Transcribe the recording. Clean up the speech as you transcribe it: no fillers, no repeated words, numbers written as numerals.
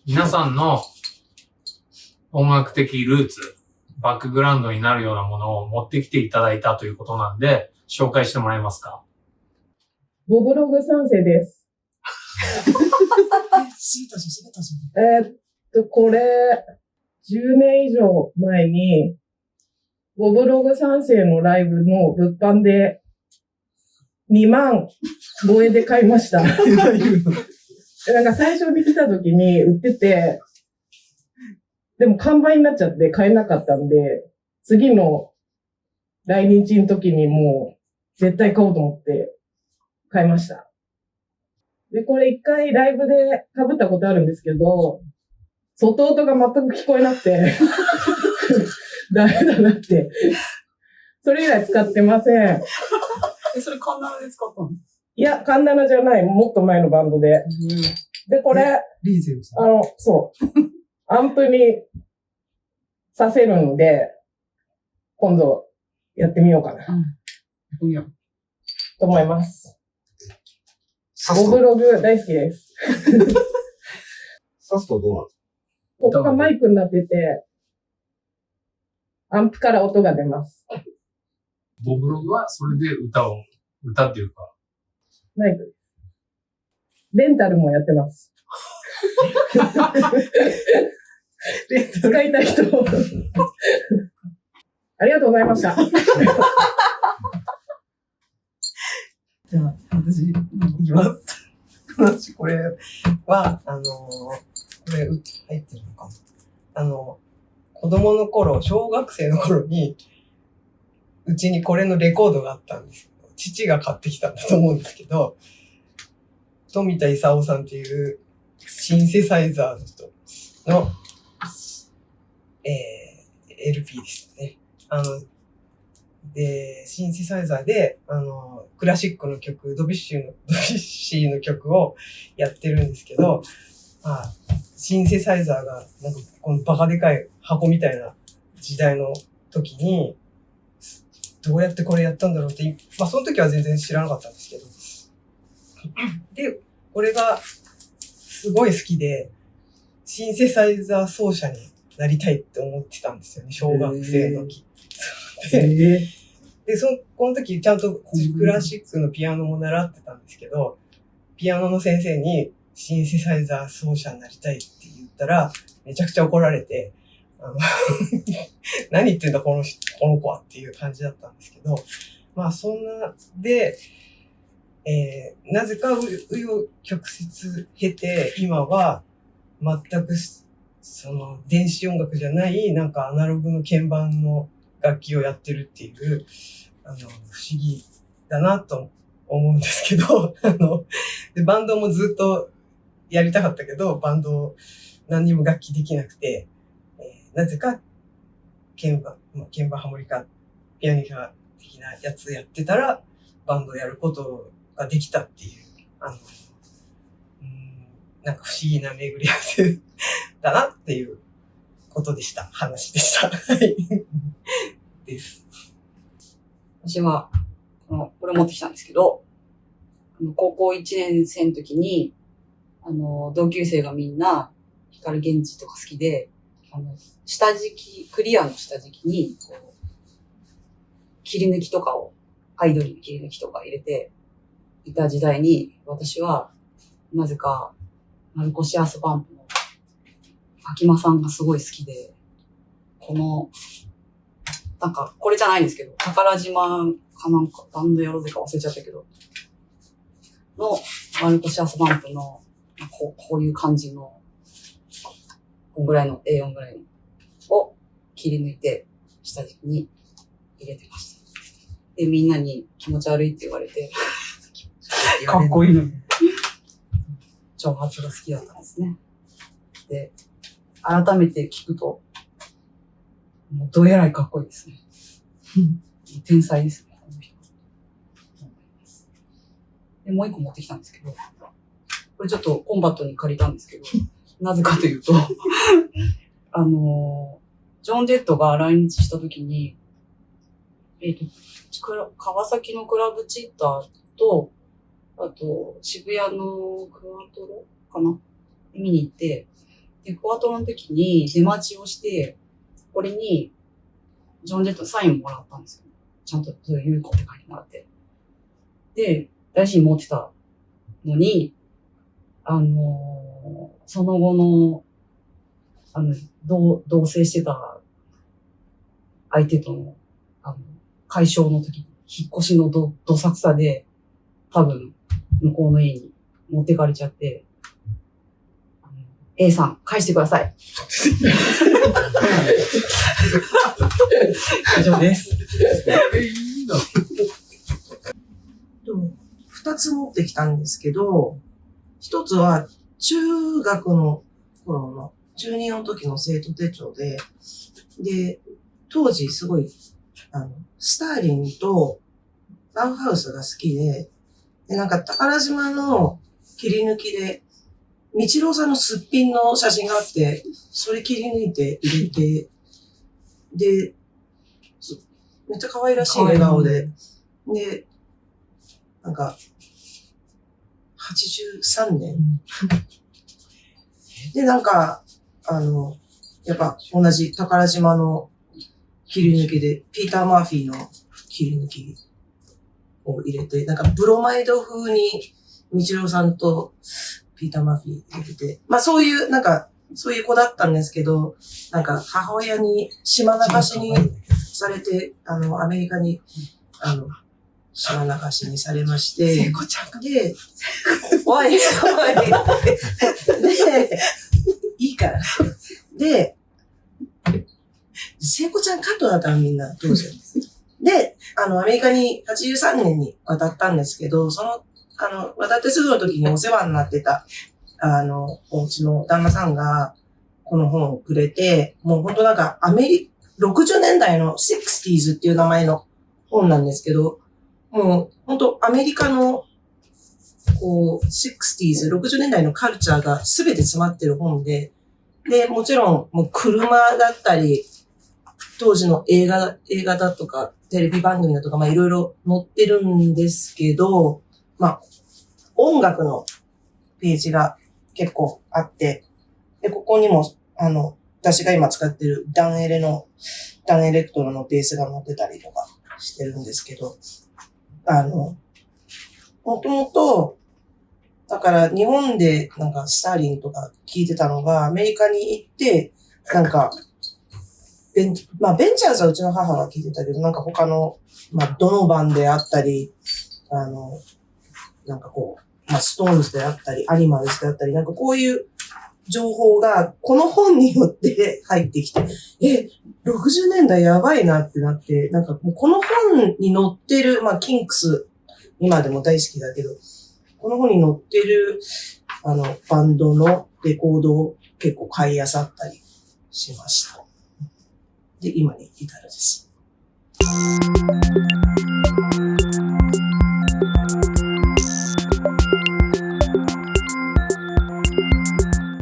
皆さんの音楽的ルーツ、バックグラウンドになるようなものを持ってきていただいたということなんで、紹介してもらえますか？ボブログ3世です。これ、10年以上前に、ボブログ3世のライブの物販で2万超えで買いました。なんか最初に来た時に売ってて、でも完売になっちゃって買えなかったんで、次の来日の時にもう絶対買おうと思って買いました。で、これ一回ライブで被ったことあるんですけど、外音が全く聞こえなくて、ダメだなって。それ以来使ってません。それカンナナで使ったの？いや、カンナナじゃない、もっと前のバンドで。で、これ、リーゼルさん。そう。アンプにさせるんで、今度やってみようかな。と思います。ボブログ大好きです。刺すとどうなる？ここがマイクになってて、アンプから音が出ます。ボブログはそれで歌っていうか。マイク。レンタルもやってます。使いたい人。ありがとうございました。じゃあ、私、いきます。私、これは、これ、入ってるのかな。子供の頃、小学生の頃に、うちにこれのレコードがあったんですけど、父が買ってきたんだと思うんですけど、富田勲さんっていうシンセサイザーの人の、LP ですね。で、シンセサイザーで、クラシックの曲、ドビュッシーの曲をやってるんですけど、シンセサイザーが、なんか、このバカでかい箱みたいな時代の時に、どうやってこれやったんだろうって、その時は全然知らなかったんですけど。で、これが、すごい好きで、シンセサイザー奏者になりたいって思ってたんですよね、小学生の時。で、この時ちゃんとクラシックのピアノも習ってたんですけど、ピアノの先生にシンセサイザー奏者になりたいって言ったら、めちゃくちゃ怒られて、何言ってんだこの子はっていう感じだったんですけど、そんな、で、なぜか紆余曲折経て、今は全く電子音楽じゃない、なんかアナログの鍵盤の楽器をやってるっていう、不思議だなと思うんですけど、で、バンドもずっとやりたかったけど、バンド何にも楽器できなくて、なぜか鍵盤ハモリカ、ピアニカ的なやつやってたら、バンドをやることができたっていう、なんか不思議な巡り合わせだなっていうことでした。話でした。はい。です。私は、これ持ってきたんですけど、高校1年生の時に、同級生がみんな、光源氏とか好きで、クリアの下敷きに、切り抜きとかを、アイドルの切り抜きとか入れていた時代に、私は、なぜか、マルコシアスバンプの秋間さんがすごい好きで、なんか、これじゃないんですけど、宝島かなんか、バンドやろうぜか忘れちゃったけど、の、マルコシアスバンプの、こういう感じの、こんぐらいの A4 ぐらいのを切り抜いて、下敷きに入れてました。で、みんなに気持ち悪いって言われて、かっこいいのに。挑発が好きだったんですね。で、改めて聞くと、もうどえらいかっこいいですね。天才ですね、この人。で、もう一個持ってきたんですけど、これちょっとコンバットに借りたんですけど、なぜかというと、ジョン・ジェットが来日した時に、川崎のクラブチッターと、あと、渋谷のクワトロかな見に行って、で、クワトロの時に出待ちをして、これに、ジョン・ジェットのサインももらったんですよ。ちゃんと、ユーコって書いてもらって。で、大事に持ってたのに、その後の、同棲してた相手との、解消の時に、引っ越しのどさくさで、多分、向こうの家に持ってかれちゃって、A さん、返してください。以上です。いいな。二つ持ってきたんですけど、一つは中学の頃の中2の時の生徒手帳で、当時すごい、スターリンとバウハウスが好きで、なんか宝島の切り抜きで、道郎さんのすっぴんの写真があって、それ切り抜いて入れて、で、めっちゃ可愛らしい笑顔で、で、なんか、83年。で、なんか、やっぱ同じ宝島の切り抜きで、ピーター・マーフィーの切り抜きを入れて、なんかブロマイド風に、道郎さんとピーター・マーフィー入れて、まあそういう、なんか、そういう子だったんですけど、なんか母親に島流しにされて、アメリカに、島流しにされまして、聖子ちゃんが。で、おい、で、いいから。で、聖子ちゃんカットだったのみんな、当時。で、アメリカに83年に渡ったんですけど、渡ってすぐの時にお世話になってた、お家の旦那さんが、この本をくれて、もう本当なんか60年代の 60s っていう名前の本なんですけど、もう本当アメリカの、こう、60s、60年代のカルチャーが全て詰まってる本で、で、もちろん、もう車だったり、当時の映画だとか、テレビ番組だとか、まあいろいろ載ってるんですけど、まあ、音楽のページが結構あって、で、ここにも、私が今使ってるダンエレクトロのベースが載ってたりとかしてるんですけど、もともと、だから日本でなんかスターリンとか聞いてたのがアメリカに行って、なんか、ベンチャーズはうちの母が聞いてたけど、なんか他の、まあ、ドノバンであったり、なんかこう、まあ、ストーンズであったり、アニマルズであったり、なんかこういう情報がこの本によって入ってきて、60年代やばいなってなって、なんかもうこの本に載ってる、まあ、キンクス、今でも大好きだけど、この本に載ってる、バンドのレコードを結構買い漁ったりしました。で、今に至るです。